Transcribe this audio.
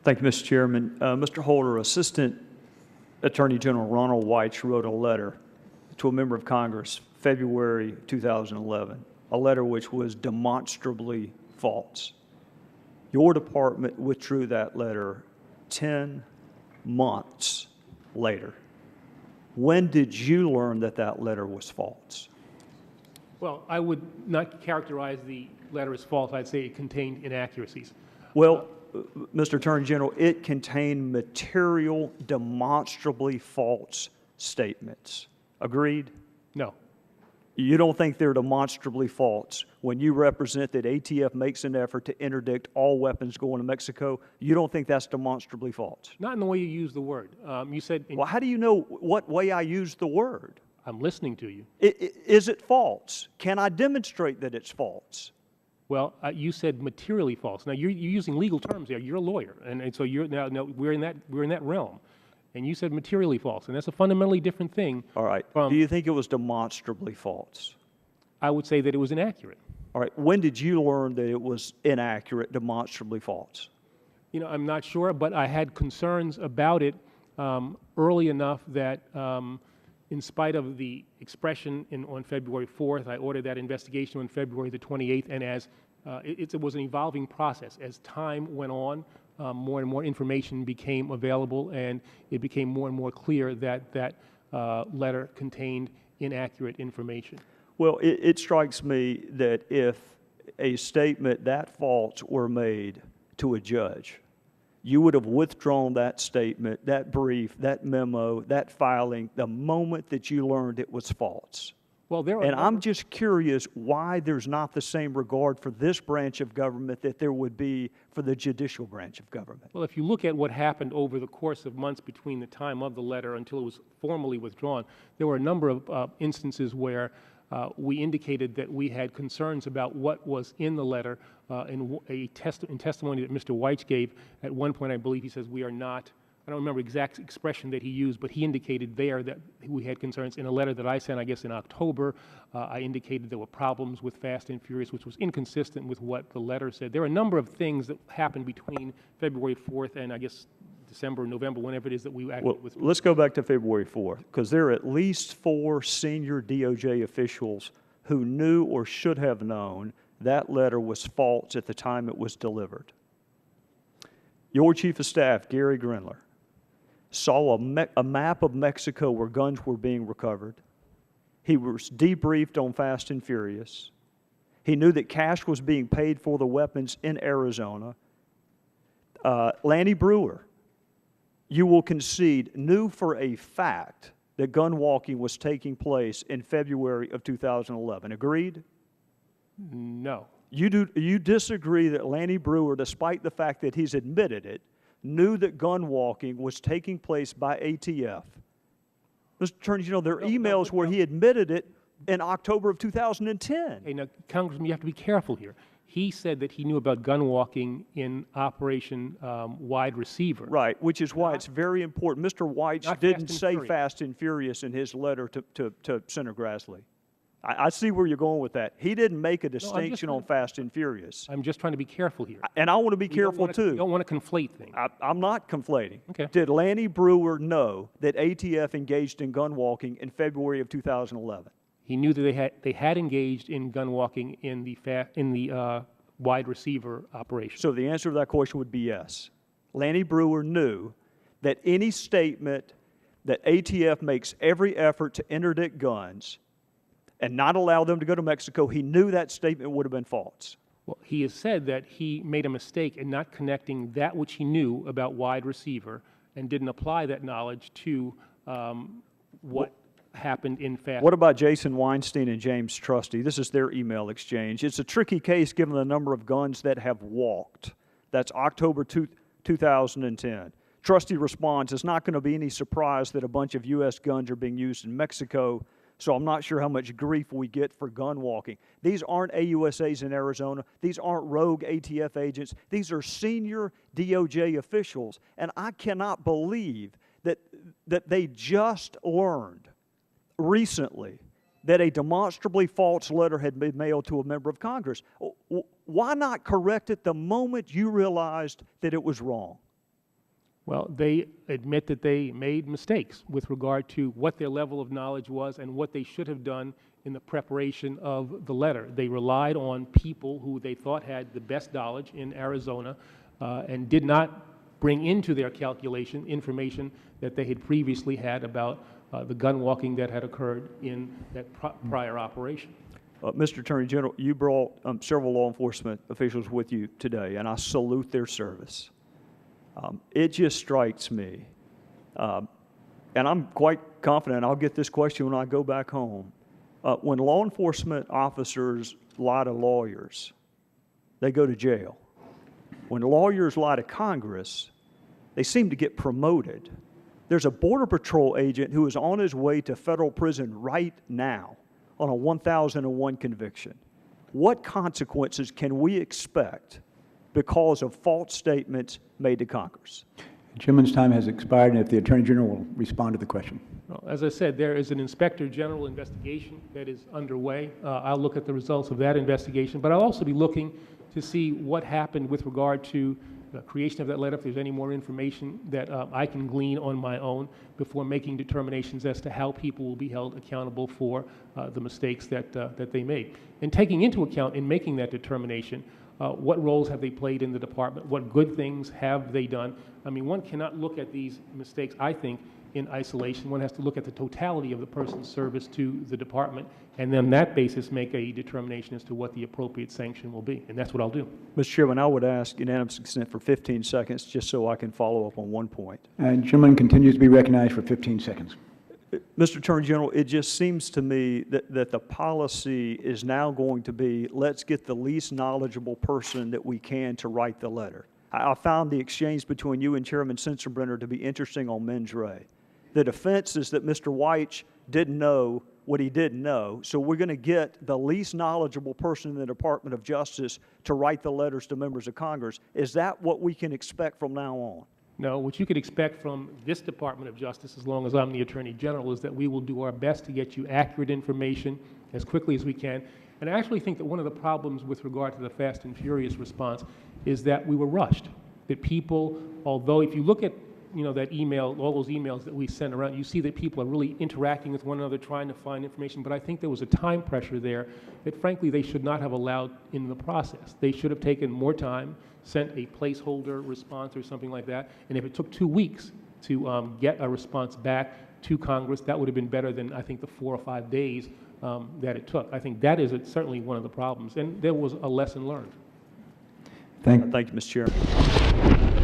Thank you, Mr. Chairman. Mr. Holder, Assistant Attorney General Ronald Weich wrote a letter to a member of Congress February 2011, a letter which was demonstrably false. Your department withdrew that letter 10 months later. When did you learn that that letter was false? Well, I would not characterize the letter as false. I'd say it contained inaccuracies. Well, Mr. Attorney General, it contained material, demonstrably false statements. Agreed? No. You don't think they're demonstrably false when you represent that ATF makes an effort to interdict all weapons going to Mexico? You don't think that's demonstrably false? Not in the way you use the word. You said... Well, how do you know what way I use the word? I'm listening to you. Is it false? Can I demonstrate that it's false? Well, you said materially false. Now you're using legal terms there. You're a lawyer, and so you're now we're in that realm, and you said materially false, and that's a fundamentally different thing. All right. Do you think it was demonstrably false? I would say that it was inaccurate. All right. When did you learn that it was inaccurate, demonstrably false? You know, I'm not sure, but I had concerns about it early enough that. In spite of the expression on February 4th, I ordered that investigation on February the 28th, and as it was an evolving process. As time went on, more and more information became available, and it became more and more clear that that letter contained inaccurate information. Well, it strikes me that if a statement that false were made to a judge, you would have withdrawn that statement, that brief, that memo, that filing the moment that you learned it was false. Well, and I'm just curious why there's not the same regard for this branch of government that there would be for the judicial branch of government. Well, if you look at what happened over the course of months between the time of the letter until it was formally withdrawn, there were a number of instances where we indicated that we had concerns about what was in the letter. In testimony that Mr. Weich gave, at one point I believe he says we are not, I don't remember the exact expression that he used, but he indicated there that we had concerns. In a letter that I sent, I guess in October, I indicated there were problems with Fast and Furious, which was inconsistent with what the letter said. There are a number of things that happened between February 4th and I guess December, November, whenever it is that we actually withdrew. Let's go back to February 4th, because there are at least 4 senior DOJ officials who knew or should have known that letter was false at the time it was delivered. Your Chief of Staff, Gary Grindler, saw a map of Mexico where guns were being recovered. He was debriefed on Fast and Furious. He knew that cash was being paid for the weapons in Arizona. Lanny Brewer, you will concede, knew for a fact that gun walking was taking place in February of 2011. Agreed? No. You disagree that Lanny Brewer, despite the fact that he's admitted it, knew that gun walking was taking place by ATF? Mr. Attorney General, there are emails where he admitted it in October of 2010. Hey, now, Congressman, you have to be careful here. He said that he knew about gun walking in Operation Wide Receiver. Right, which is why it's very important. Mr. Weich didn't say Fast and Furious in his letter to Senator Grassley. I see where you're going with that. He didn't make a distinction on Fast and Furious. I'm just trying to be careful here. And I want to be careful too. You don't want to conflate things. I'm not conflating. Okay. Did Lanny Brewer know that ATF engaged in gun walking in February of 2011? He knew that they had engaged in gun walking in the wide receiver operation. So the answer to that question would be yes. Lanny Brewer knew that any statement that ATF makes every effort to interdict guns and not allow them to go to Mexico, he knew that statement would have been false. Well, he has said that he made a mistake in not connecting that which he knew about wide receiver and didn't apply that knowledge to what happened in Fast. What about Jason Weinstein and James Trusty? This is their email exchange. It's a tricky case given the number of guns that have walked. That's October 2010. Trusty responds, it's not going to be any surprise that a bunch of U.S. guns are being used in Mexico, so I'm not sure how much grief we get for gun walking. These aren't AUSAs in Arizona. These aren't rogue ATF agents. These are senior DOJ officials, and I cannot believe that they just learned recently that a demonstrably false letter had been mailed to a member of Congress. Why not correct it the moment you realized that it was wrong? Well, they admit that they made mistakes with regard to what their level of knowledge was and what they should have done in the preparation of the letter. They relied on people who they thought had the best knowledge in Arizona and did not bring into their calculation information that they had previously had about the gun walking that had occurred in that prior operation. Mr. Attorney General, you brought several law enforcement officials with you today, and I salute their service. It just strikes me, and I'm quite confident I'll get this question when I go back home. When law enforcement officers lie to lawyers, they go to jail. When lawyers lie to Congress, they seem to get promoted. There's a Border Patrol agent who is on his way to federal prison right now on a 1001 conviction. What consequences can we expect because of false statements made to Congress? The gentleman's time has expired, and if the Attorney General will respond to the question. Well, as I said, there is an Inspector General investigation that is underway. I'll look at the results of that investigation, but I'll also be looking to see what happened with regard to the creation of that letter, if there's any more information that I can glean on my own before making determinations as to how people will be held accountable for the mistakes that they made. And taking into account in making that determination, what roles have they played in the department? What good things have they done? I mean, one cannot look at these mistakes, I think, in isolation. One has to look at the totality of the person's service to the department, and then on that basis make a determination as to what the appropriate sanction will be. And that's what I'll do. Mr. Chairman, I would ask unanimous consent for 15 seconds just so I can follow up on one point. And gentleman continues to be recognized for 15 seconds. Mr. Attorney General, it just seems to me that the policy is now going to be, let's get the least knowledgeable person that we can to write the letter. I found the exchange between you and Chairman Sensenbrenner to be interesting on mens rea. The defense is that Mr. Weich didn't know what he didn't know, so we're going to get the least knowledgeable person in the Department of Justice to write the letters to members of Congress. Is that what we can expect from now on? No, what you could expect from this Department of Justice, as long as I'm the Attorney General, is that we will do our best to get you accurate information as quickly as we can. And I actually think that one of the problems with regard to the fast and furious response is that we were rushed. That people, although if you look at that email, all those emails that we sent around, you see that people are really interacting with one another, trying to find information, but I think there was a time pressure there that frankly they should not have allowed in the process. They should have taken more time, sent a placeholder response or something like that, and if it took 2 weeks to get a response back to Congress, that would have been better than I think the 4 or 5 days that it took. I think that is certainly one of the problems, and there was a lesson learned. Thank you, Mr. Chairman.